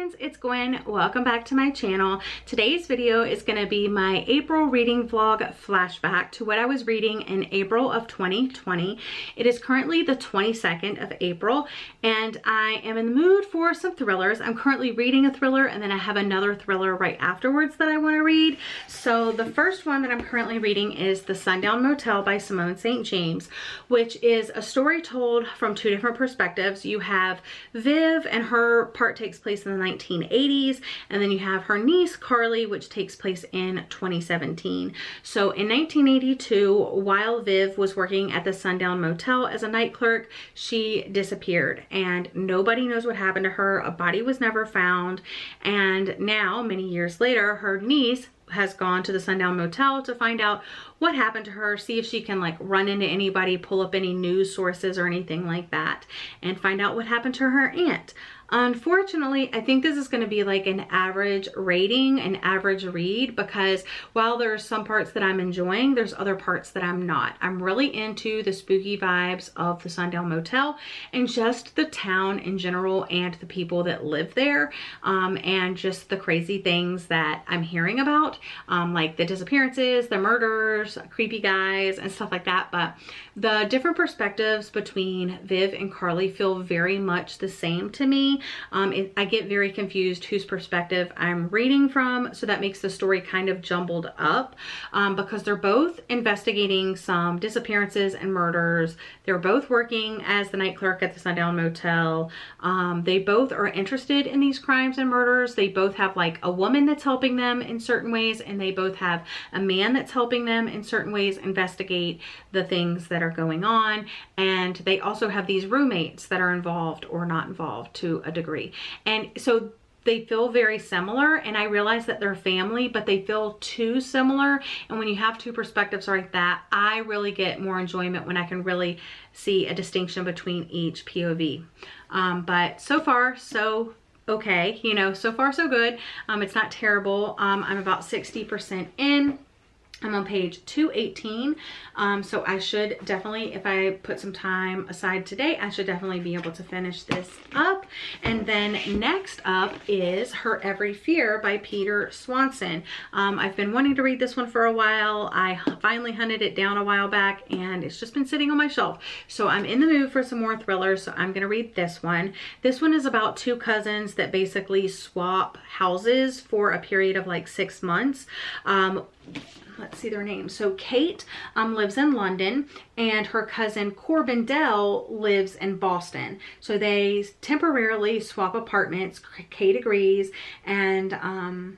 friends, it's Gwen. Welcome back to my channel. Today's video is going to be my April reading vlog flashback to what I was reading in April of 2020. It is currently the 22nd of April and I am in the mood for some thrillers. I'm currently reading a thriller and then I have another thriller right afterwards that I want to read. So the first one that I'm currently reading is The Sundown Motel by Simone St. James, which is a story told from two different perspectives. You have Viv, and her part takes place in the 1980s, and then you have her niece Carly, which takes place in 2017. So in 1982, while Viv was working at the Sundown Motel as a night clerk, she disappeared and nobody knows what happened to her. A body was never found, and now many years later her niece has gone to the Sundown Motel to find out what happened to her, see if she can like run into anybody, pull up any news sources or anything like that, and find out what happened to her aunt. Unfortunately, I think this is going to be like an average rating, an average read, because while there's some parts that I'm enjoying, there's other parts that I'm not. I'm really into the spooky vibes of the Sundown Motel and just the town in general and the people that live there, and just the crazy things that I'm hearing about, like the disappearances, the murders, creepy guys and stuff like that. But the different perspectives between Viv and Carly feel very much the same to me. I get very confused whose perspective I'm reading from, so that makes the story kind of jumbled up, because they're both investigating some disappearances and murders. They're both working as the night clerk at the Sundown Motel. They both are interested in these crimes and murders. They both have like a woman that's helping them in certain ways, and they both have a man that's helping them in certain ways investigate the things that are going on. And they also have these roommates that are involved or not involved to a degree, and so they feel very similar, and I realize that they're family, but they feel too similar. And when you have two perspectives like that, I really get more enjoyment when I can really see a distinction between each POV. But so far so okay, you know, so far so good. It's not terrible. I'm about 60% in. I'm on page 218, so I should definitely, if I put some time aside today, I should definitely be able to finish this up. And then next up is Her Every Fear by Peter Swanson. I've been wanting to read this one for a while. I finally hunted it down a while back and it's just been sitting on my shelf. So I'm in the mood for some more thrillers, so I'm gonna read this one. This one is about two cousins that basically swap houses for a period of like 6 months. Let's see their names. So Kate lives in London and her cousin Corbin Dell lives in Boston. So they temporarily swap apartments. Kate agrees, and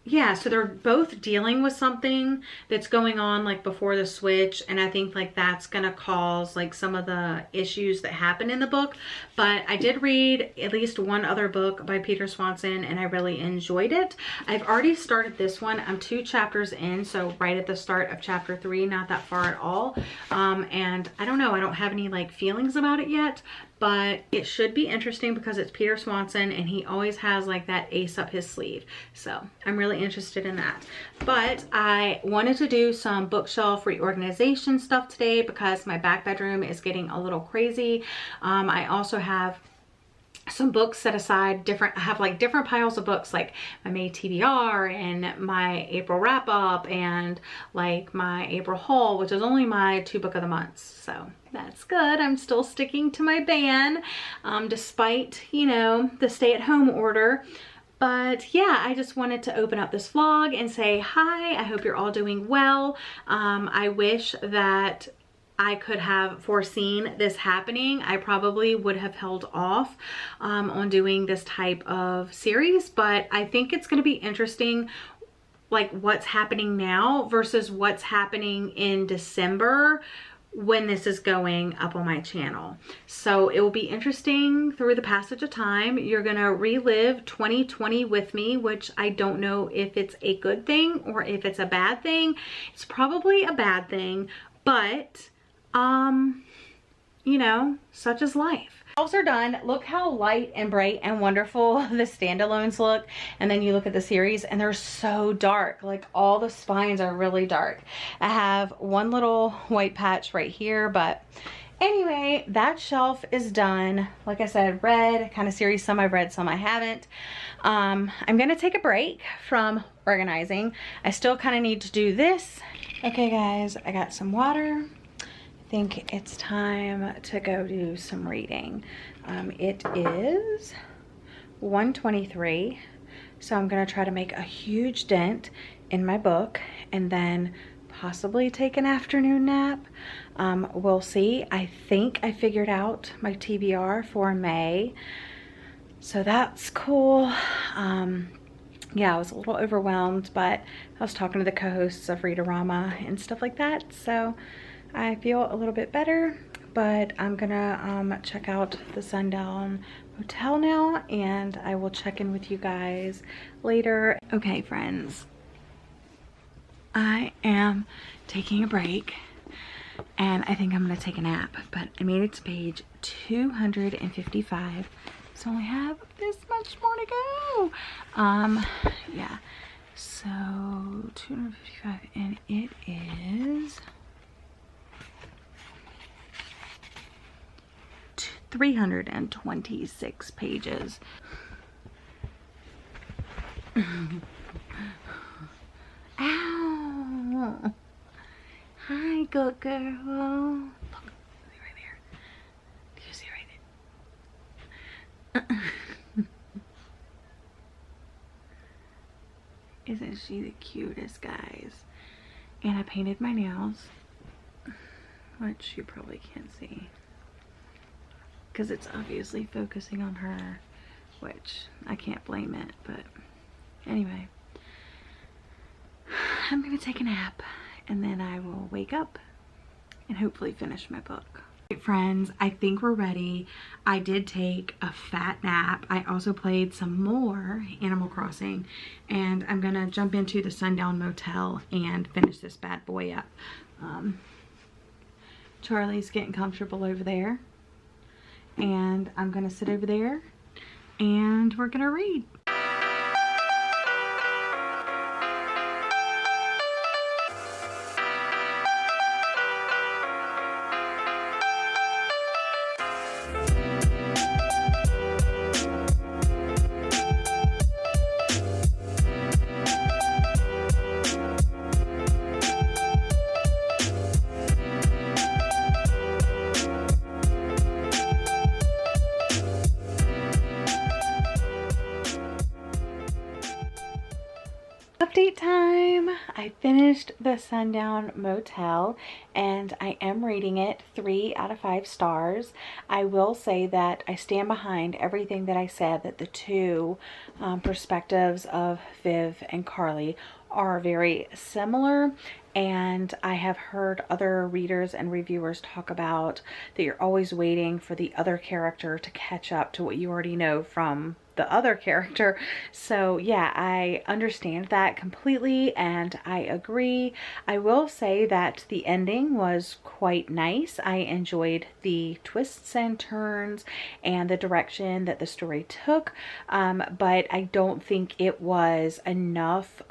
yeah, so they're both dealing with something that's going on like before the switch, and I think like that's gonna cause like some of the issues that happen in the book. But I did read at least one other book by Peter Swanson and I really enjoyed it. I've already started this one. I'm 2 chapters in, so right at the start of chapter 3, not that far at all. And I don't know, I don't have any like feelings about it yet, but it should be interesting because it's Peter Swanson and he always has like that ace up his sleeve. So I'm really interested in that. But I wanted to do some bookshelf reorganization stuff today because my back bedroom is getting a little crazy. I also have some books set aside, I have like different piles of books, like my May TBR and my April wrap up and like my April haul, which is only my 2 book of the months. So that's good. I'm still sticking to my ban, despite, you know, the stay-at-home order. But yeah, I just wanted to open up this vlog and say hi. I hope you're all doing well. I wish that I could have foreseen this happening. I probably would have held off on doing this type of series, but I think it's going to be interesting, like what's happening now versus what's happening in December when this is going up on my channel. So it will be interesting through the passage of time. You're gonna relive 2020 with me, which I don't know if it's a good thing or if it's a bad thing. It's probably a bad thing, but you know, such is life. Shelves are done. Look how light and bright and wonderful the standalones look, and then you look at the series and they're so dark. Like all the spines are really dark. I have one little white patch right here, but Anyway, that shelf is done. Like I said, read kind of series, some I've read, some I haven't. I'm gonna take a break from organizing. I still kind of need to do this. Okay guys, I got some water. I think it's time to go do some reading. It is 1:23, so I'm gonna try to make a huge dent in my book and then possibly take an afternoon nap. We'll see. I think I figured out my TBR for May, so that's cool. Yeah, I was a little overwhelmed, but I was talking to the co-hosts of Read-A-Rama and stuff like that, so I feel a little bit better. But I'm gonna check out the Sundown Motel now, and I will check in with you guys later. Okay, friends, I am taking a break, and I think I'm gonna take a nap, but I made it to page 255. So I have this much more to go. Yeah, so 255, and it is 326 pages. Ow! Hi, good girl. Look, right there. Do you see right there? Isn't she the cutest, guys? And I painted my nails, which you probably can't see because it's obviously focusing on her, which I can't blame it, but anyway, I'm gonna take a nap and then I will wake up and hopefully finish my book. Right, friends, I think we're ready. I did take a fat nap. I also played some more Animal Crossing, and I'm gonna jump into the Sundown Motel and finish this bad boy up. Charlie's getting comfortable over there, and I'm gonna sit over there and we're gonna read. Update time. I finished the Sundown Motel and I am rating it 3 out of 5 stars. I will say that I stand behind everything that I said, that the two perspectives of Viv and Carly are very similar, and I have heard other readers and reviewers talk about that you're always waiting for the other character to catch up to what you already know from the other character. So yeah, I understand that completely and I agree. I will say that the ending was quite nice. I enjoyed the twists and turns and the direction that the story took, but I don't think it was enough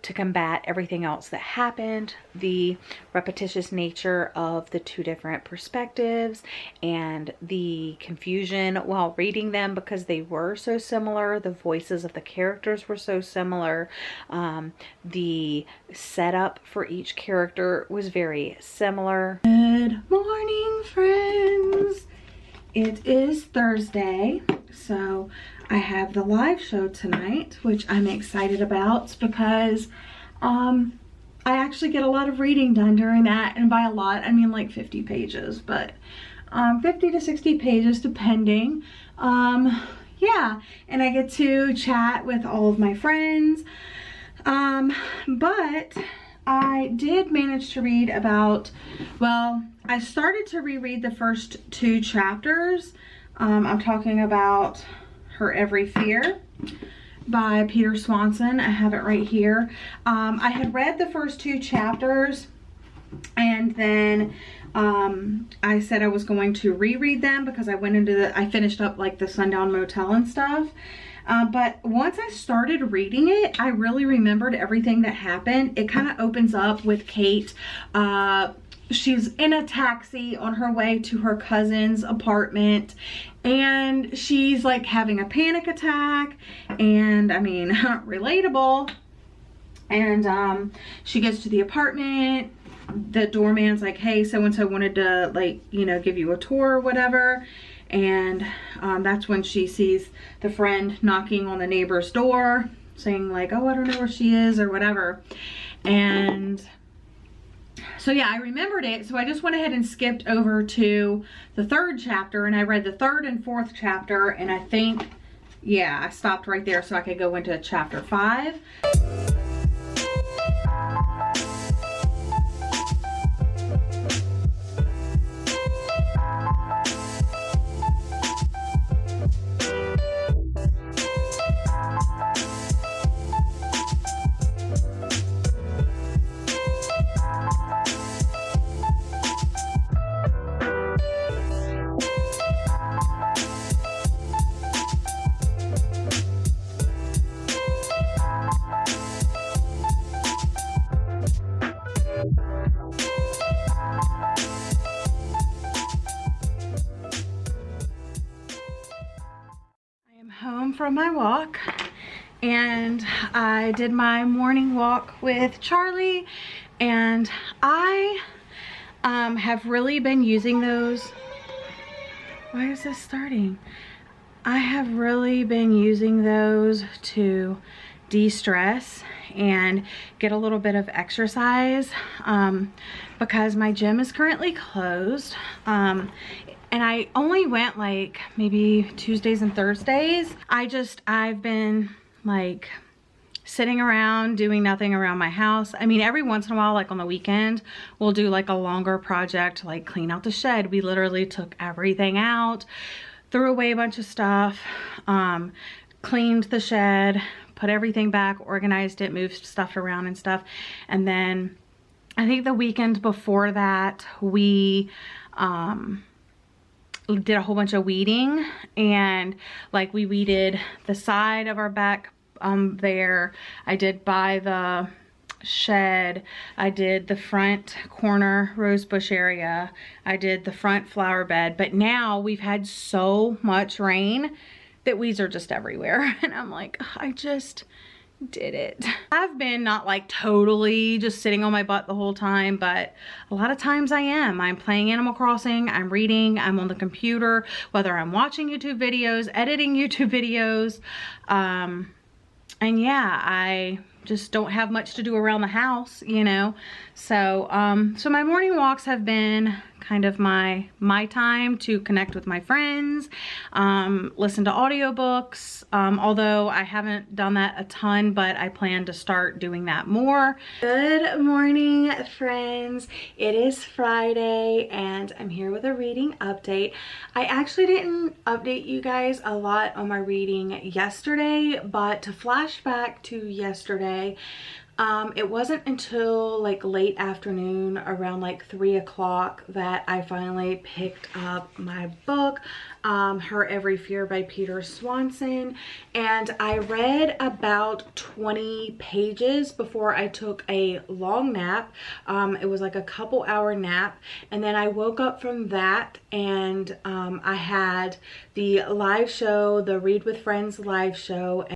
to combat everything else that happened. The repetitious nature of the two different perspectives and the confusion while reading them because they were so similar. The voices of the characters were so similar. The setup for each character was very similar. Good morning, friends. It is Thursday, so I have the live show tonight, which I'm excited about because I actually get a lot of reading done during that, and by a lot I mean like 50 pages, but 50 to 60 pages depending. Yeah, and I get to chat with all of my friends, but I did manage to read about, well, I started to reread the first 2 chapters. I'm talking about Her Every Fear by Peter Swanson. I have it right here. I had read the first 2 chapters and then I said I was going to reread them because I went into I finished up like the Sundown Motel and stuff. But once I started reading it, I really remembered everything that happened. It kind of opens up with Kate she's in a taxi on her way to her cousin's apartment, and she's like having a panic attack, and I mean, relatable. And she gets to the apartment, the doorman's like, hey, so-and-so wanted to, like, you know, give you a tour or whatever. And that's when she sees the friend knocking on the neighbor's door saying like, oh, I don't know where she is or whatever. And so yeah, I remembered it, so I just went ahead and skipped over to the 3rd chapter, and I read the 3rd and 4th chapter, and I think, yeah, I stopped right there so I could go into chapter 5. Home from my walk, and I did my morning walk with Charlie, and I have really been using those. Why is this starting? I have really been using those to de-stress and get a little bit of exercise because my gym is currently closed. And I only went like maybe Tuesdays and Thursdays. I've been like sitting around doing nothing around my house. I mean, every once in a while, like on the weekend, we'll do like a longer project, like clean out the shed. We literally took everything out, threw away a bunch of stuff, cleaned the shed, put everything back, organized it, moved stuff around and stuff. And then I think the weekend before that, we did a whole bunch of weeding, and like we weeded the side of our back there. I did by the shed. I did the front corner rose bush area. I did the front flower bed. But now we've had so much rain that weeds are just everywhere. And I'm like, I just did it. I've been not like totally just sitting on my butt the whole time, but a lot of times I am. I'm playing Animal Crossing, I'm reading, I'm on the computer, whether I'm watching YouTube videos, editing YouTube videos. And yeah, I just don't have much to do around the house, you know. So so my morning walks have been kind of my time to connect with my friends, listen to audiobooks, although I haven't done that a ton, but I plan to start doing that more. Good morning, friends. It is Friday and I'm here with a reading update. I actually didn't update you guys a lot on my reading yesterday, but to flash back to yesterday, it wasn't until like late afternoon, around like 3 o'clock, that I finally picked up my book, Her Every Fear by Peter Swanson, and I read about 20 pages before I took a long nap. It was like a couple hour nap, and then I woke up from that, and I had the live show, the Read with Friends live show.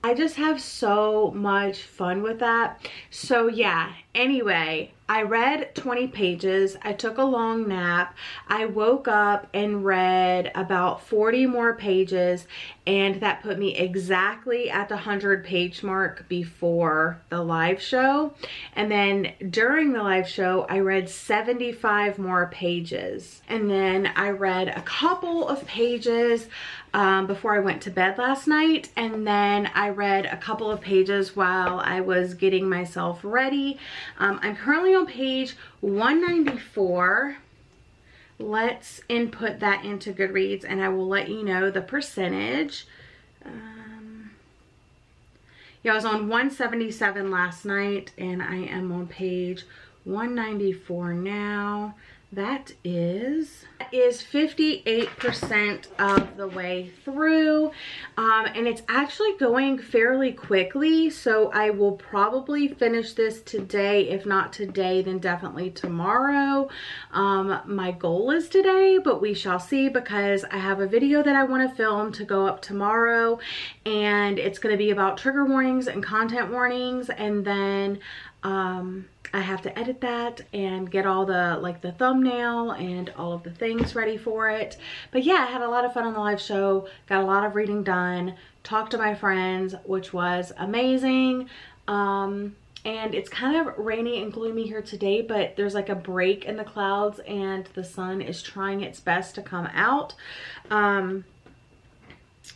I just have so much fun with that. So yeah, anyway, I read 20 pages. I took a long nap. I woke up and read about 40 more pages, and that put me exactly at the 100-page mark before the live show. And then during the live show, I read 75 more pages. And then I read a couple of pages before I went to bed last night, and then I read a couple of pages while I was getting myself ready. I'm currently on page 194. Let's input that into Goodreads and I will let you know the percentage. Yeah, I was on 177 last night and I am on page 194 now. that is 58% of the way through, and it's actually going fairly quickly, so I will probably finish this today. If not today, then definitely tomorrow. My goal is today, but we shall see, because I have a video that I want to film to go up tomorrow, and it's going to be about trigger warnings and content warnings, and then I have to edit that and get all the, like, the thumbnail and all of the things ready for it. But yeah, I had a lot of fun on the live show, got a lot of reading done, talked to my friends, which was amazing. And it's kind of rainy and gloomy here today, but there's like a break in the clouds and the sun is trying its best to come out.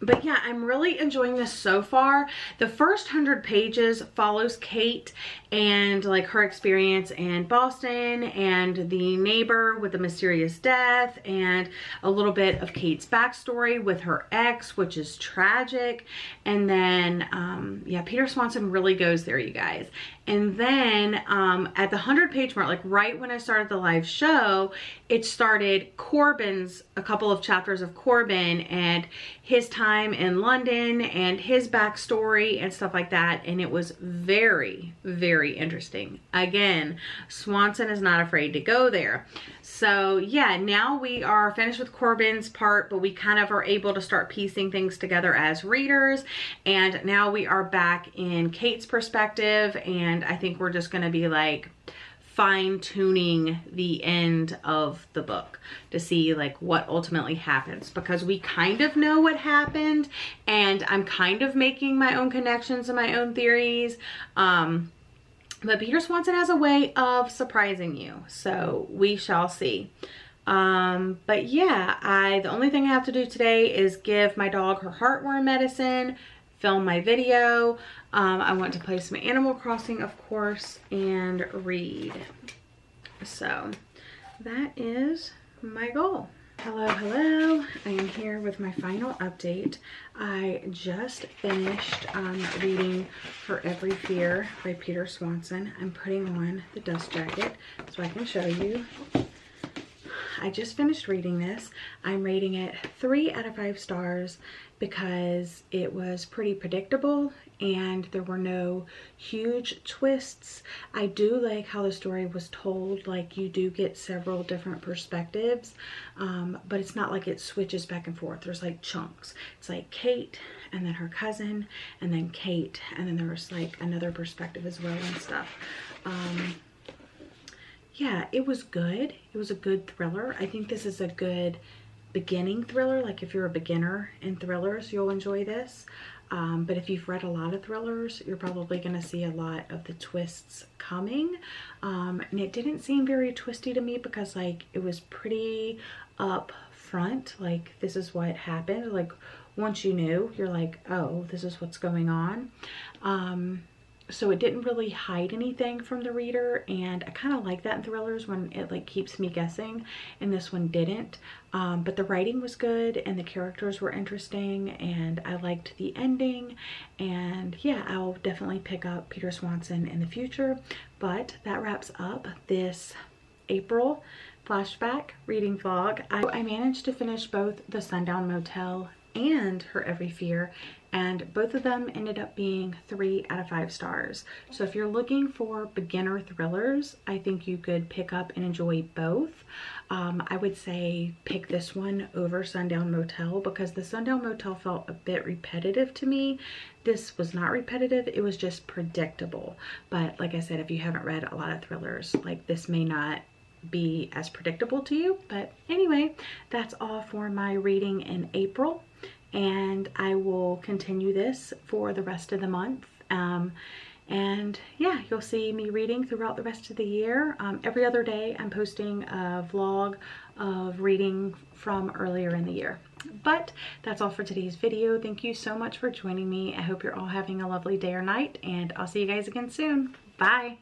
But yeah, I'm really enjoying this so far. The first 100 pages follows Kate and like her experience in Boston and the neighbor with the mysterious death and a little bit of Kate's backstory with her ex, which is tragic. And then, yeah, Peter Swanson really goes there, you guys. And then at the 100-page mark, like right when I started the live show, it started Corbin's, a couple of chapters of Corbin and his time in London and his backstory and stuff like that. And it was very, very interesting. Again, Swanson is not afraid to go there. So yeah, now we are finished with Corbin's part, but we kind of are able to start piecing things together as readers. And now we are back in Kate's perspective, and I think we're just going to be like fine-tuning the end of the book to see like what ultimately happens, because we kind of know what happened and I'm kind of making my own connections and my own theories. But Peter Swanson has a way of surprising you, so we shall see. But yeah, the only thing I have to do today is give my dog her heartworm medicine, film my video. I want to play some Animal Crossing, of course, and read. So that is my goal. Hello, hello. I am here with my final update. I just finished reading For Every Fear by Peter Swanson. I'm putting on the dust jacket so I can show you. I just finished reading this. I'm rating it 3 out of 5 stars because it was pretty predictable and there were no huge twists. I do like how the story was told. Like, you do get several different perspectives, but it's not like it switches back and forth. There's like chunks. It's like Kate and then her cousin and then Kate, and then there's like another perspective as well and stuff. Yeah, it was good. It was a good thriller. I think this is a good beginning thriller. Like, if you're a beginner in thrillers, you'll enjoy this. But if you've read a lot of thrillers, you're probably going to see a lot of the twists coming. And it didn't seem very twisty to me because, like, it was pretty up front. Like, this is what happened. Like, once you knew, you're like, oh, this is what's going on. So it didn't really hide anything from the reader, and I kind of like that in thrillers when it like keeps me guessing, and this one didn't. But the writing was good and the characters were interesting and I liked the ending, and yeah, I'll definitely pick up Peter Swanson in the future. But that wraps up this April flashback reading vlog. I managed to finish both the Sundown Motel and Her Every Fear, and both of them ended up being 3 out of 5 stars. So if you're looking for beginner thrillers, I think you could pick up and enjoy both. I would say pick this one over Sundown Motel because the Sundown Motel felt a bit repetitive to me. This was not repetitive, it was just predictable. But like I said, if you haven't read a lot of thrillers, like, this may not be as predictable to you. But anyway, that's all for my reading in April, and I will continue this for the rest of the month. And yeah, you'll see me reading throughout the rest of the year. Every other day I'm posting a vlog of reading from earlier in the year. But that's all for today's video. Thank you so much for joining me. I hope you're all having a lovely day or night, and I'll see you guys again soon. Bye.